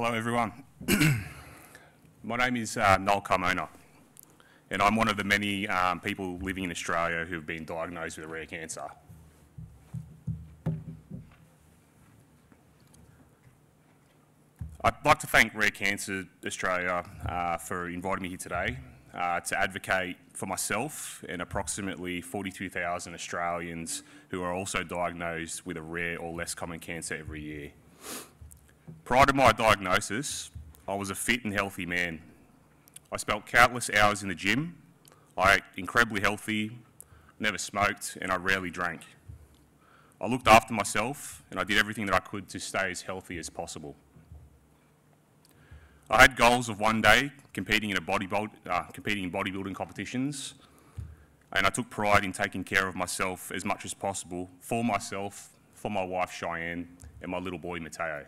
Hello everyone. My name is Noel Carmona, and I'm one of the many people living in Australia who have been diagnosed with a rare cancer. I'd like to thank Rare Cancer Australia for inviting me here today to advocate for myself and approximately 42,000 Australians who are also diagnosed with a rare or less common cancer every year. Prior to my diagnosis, I was a fit and healthy man. I spent countless hours in the gym, I ate incredibly healthy, never smoked, and I rarely drank. I looked after myself and I did everything that I could to stay as healthy as possible. I had goals of one day competing in bodybuilding competitions, and I took pride in taking care of myself as much as possible for myself, for my wife Cheyenne, and my little boy Mateo.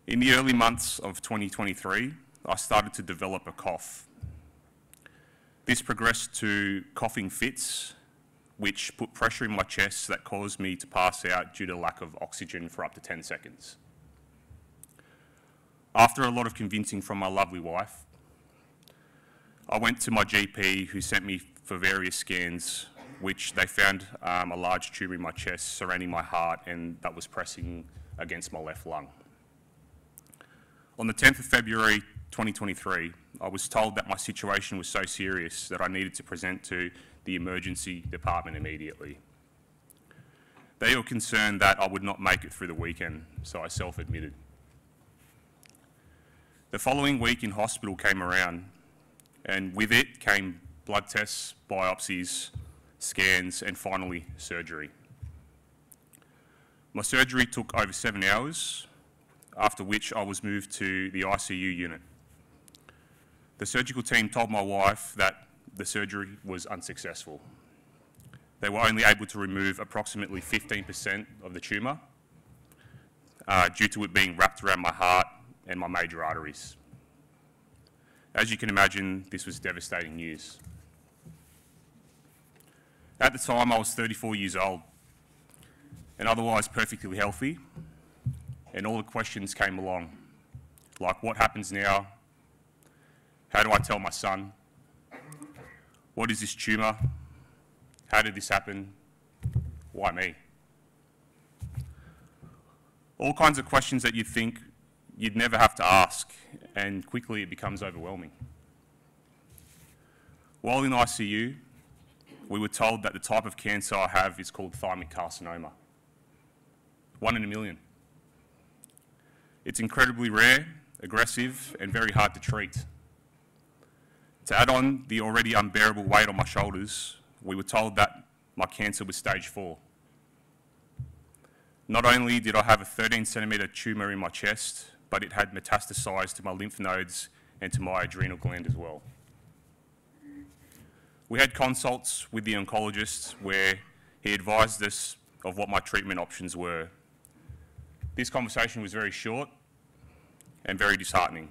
In the early months of 2023, I started to develop a cough. This progressed to coughing fits, which put pressure in my chest that caused me to pass out due to lack of oxygen for up to 10 seconds. After a lot of convincing from my lovely wife, I went to my GP who sent me for various scans, which they found a large tumour in my chest surrounding my heart, and that was pressing against my left lung. On the 10th of February 2023, I was told that my situation was so serious that I needed to present to the emergency department immediately. They were concerned that I would not make it through the weekend, so I self-admitted. The following week in hospital came around, and with it came blood tests, biopsies, scans, and finally surgery. My surgery took over 7 hours, after which I was moved to the ICU unit. The surgical team told my wife that the surgery was unsuccessful. They were only able to remove approximately 15% of the tumour due to it being wrapped around my heart and my major arteries. As you can imagine, this was devastating news. At the time, I was 34 years old and otherwise perfectly healthy, and all the questions came along, like what happens now? How do I tell my son? What is this tumour? How did this happen? Why me? All kinds of questions that you'd think you'd never have to ask, and quickly it becomes overwhelming. While in ICU, we were told that the type of cancer I have is called thymic carcinoma. 1 in a million. It's incredibly rare, aggressive, and very hard to treat. To add on the already unbearable weight on my shoulders, we were told that my cancer was stage 4. Not only did I have a 13-centimetre tumour in my chest, but it had metastasised to my lymph nodes and to my adrenal gland as well. We had consults with the oncologist where he advised us of what my treatment options were. This conversation was very short and very disheartening.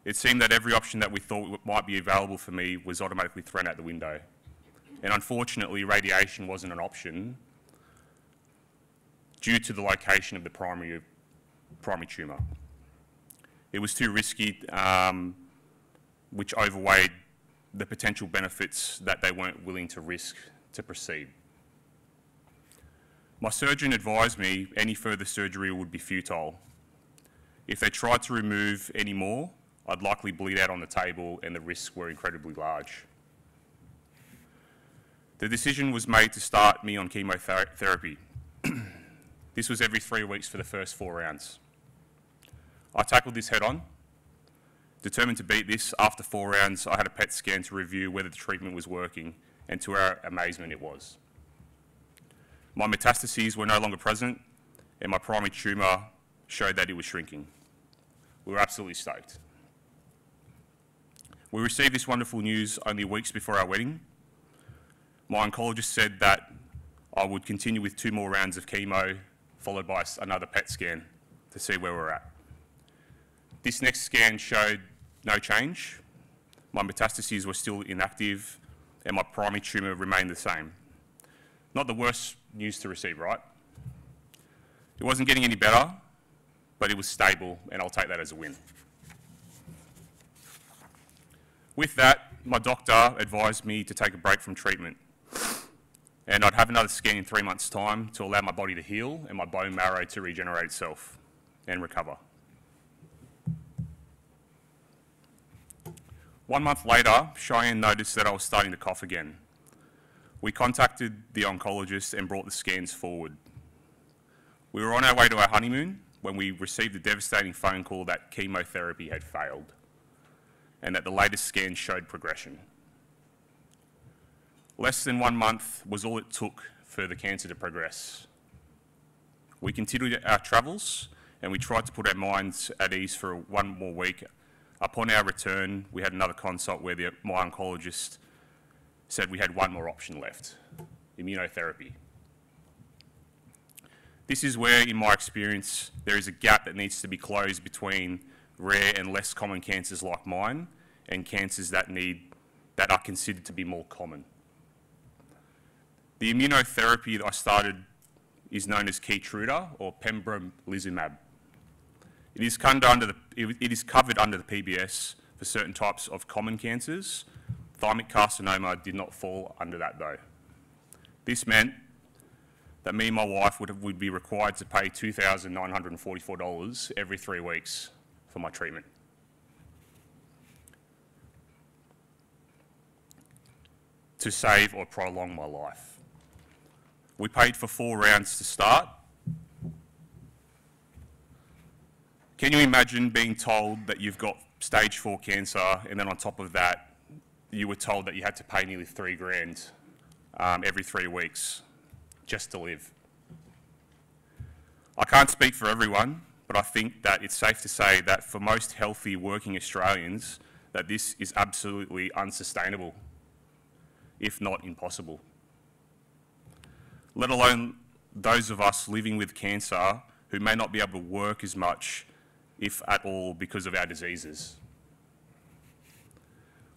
It seemed that every option that we thought might be available for me was automatically thrown out the window. And unfortunately, radiation wasn't an option due to the location of the primary tumour. It was too risky, which overweighed the potential benefits that they weren't willing to risk to proceed. My surgeon advised me any further surgery would be futile. If they tried to remove any more, I'd likely bleed out on the table, and the risks were incredibly large. The decision was made to start me on chemotherapy. This was every 3 weeks for the first 4 rounds. I tackled this head on. Determined to beat this, after 4 rounds, I had a PET scan to review whether the treatment was working, and to our amazement, it was. My metastases were no longer present, and my primary tumour showed that it was shrinking. We were absolutely stoked. We received this wonderful news only weeks before our wedding. My oncologist said that I would continue with 2 more rounds of chemo, followed by another PET scan to see where we're at. This next scan showed no change. My metastases were still inactive, and my primary tumour remained the same. Not the worst news to receive, right? It wasn't getting any better, but it was stable, and I'll take that as a win. With that, my doctor advised me to take a break from treatment, and I'd have another scan in 3 months' time to allow my body to heal and my bone marrow to regenerate itself and recover. 1 month later, Cheyenne noticed that I was starting to cough again. We contacted the oncologist and brought the scans forward. We were on our way to our honeymoon when we received a devastating phone call that chemotherapy had failed and that the latest scan showed progression. Less than 1 month was all it took for the cancer to progress. We continued our travels and we tried to put our minds at ease for 1 more week. Upon our return, we had another consult where my oncologist said we had 1 more option left, immunotherapy. This is where, in my experience, there is a gap that needs to be closed between rare and less common cancers like mine and cancers that are considered to be more common. The immunotherapy that I started is known as Keytruda or pembrolizumab. It is covered under the PBS for certain types of common cancers. Thymic carcinoma did not fall under that though. This meant that me and my wife would be required to pay $2,944 every 3 weeks for my treatment. To save or prolong my life. We paid for 4 rounds to start. Can you imagine being told that you've got stage 4 cancer and then on top of that, you were told that you had to pay nearly $3,000 every 3 weeks just to live? I can't speak for everyone, but I think that it's safe to say that for most healthy working Australians, that this is absolutely unsustainable, if not impossible. Let alone those of us living with cancer who may not be able to work as much, if at all, because of our diseases.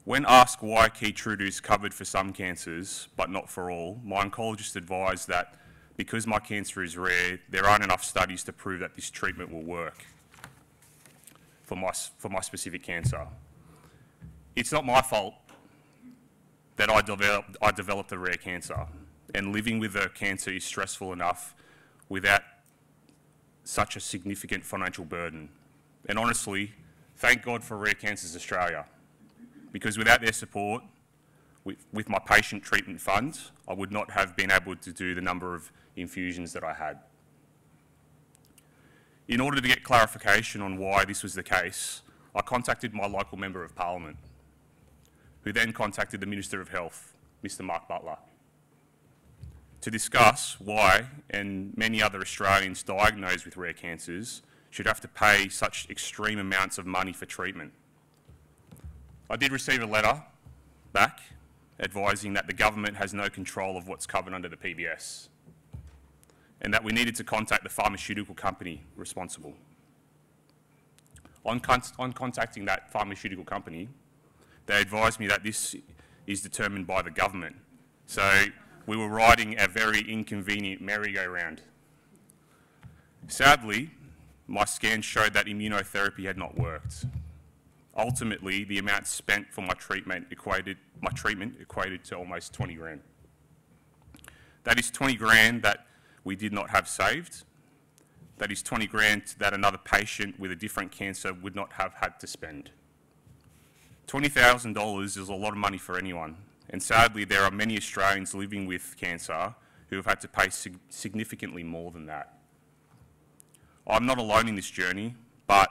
When asked why Keytruda is covered for some cancers, but not for all, my oncologist advised that because my cancer is rare, there aren't enough studies to prove that this treatment will work for my specific cancer. It's not my fault that I developed a rare cancer, and living with a cancer is stressful enough without such a significant financial burden. And honestly, thank God for Rare Cancers Australia, because without their support, with my patient treatment fund, I would not have been able to do the number of infusions that I had. In order to get clarification on why this was the case, I contacted my local Member of Parliament, who then contacted the Minister of Health, Mr. Mark Butler, to discuss why, and many other Australians diagnosed with rare cancers, should have to pay such extreme amounts of money for treatment. I did receive a letter back advising that the government has no control of what's covered under the PBS and that we needed to contact the pharmaceutical company responsible. On contacting that pharmaceutical company, they advised me that this is determined by the government. So we were riding a very inconvenient merry-go-round. Sadly, my scans showed that immunotherapy had not worked. Ultimately, the amount spent for my treatment equated to almost 20 grand. That is 20 grand that we did not have saved. That is 20 grand that another patient with a different cancer would not have had to spend. $20,000 is a lot of money for anyone, and sadly there are many Australians living with cancer who have had to pay significantly more than that. I'm not alone in this journey, but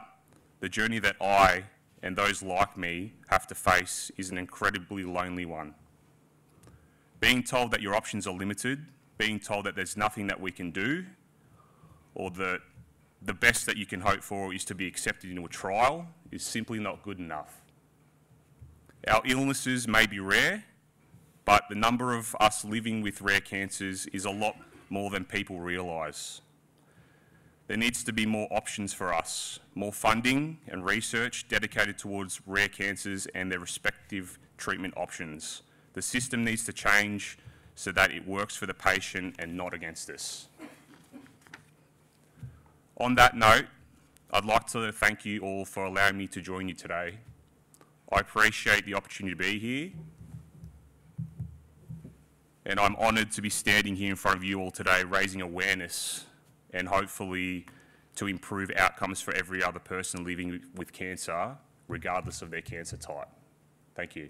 the journey that I and those like me have to face is an incredibly lonely one. Being told that your options are limited, being told that there's nothing that we can do, or that the best that you can hope for is to be accepted into a trial, is simply not good enough. Our illnesses may be rare, but the number of us living with rare cancers is a lot more than people realise. There needs to be more options for us, more funding and research dedicated towards rare cancers and their respective treatment options. The system needs to change so that it works for the patient and not against us. On that note, I'd like to thank you all for allowing me to join you today. I appreciate the opportunity to be here, and I'm honoured to be standing here in front of you all today raising awareness and hopefully to improve outcomes for every other person living with cancer, regardless of their cancer type. Thank you.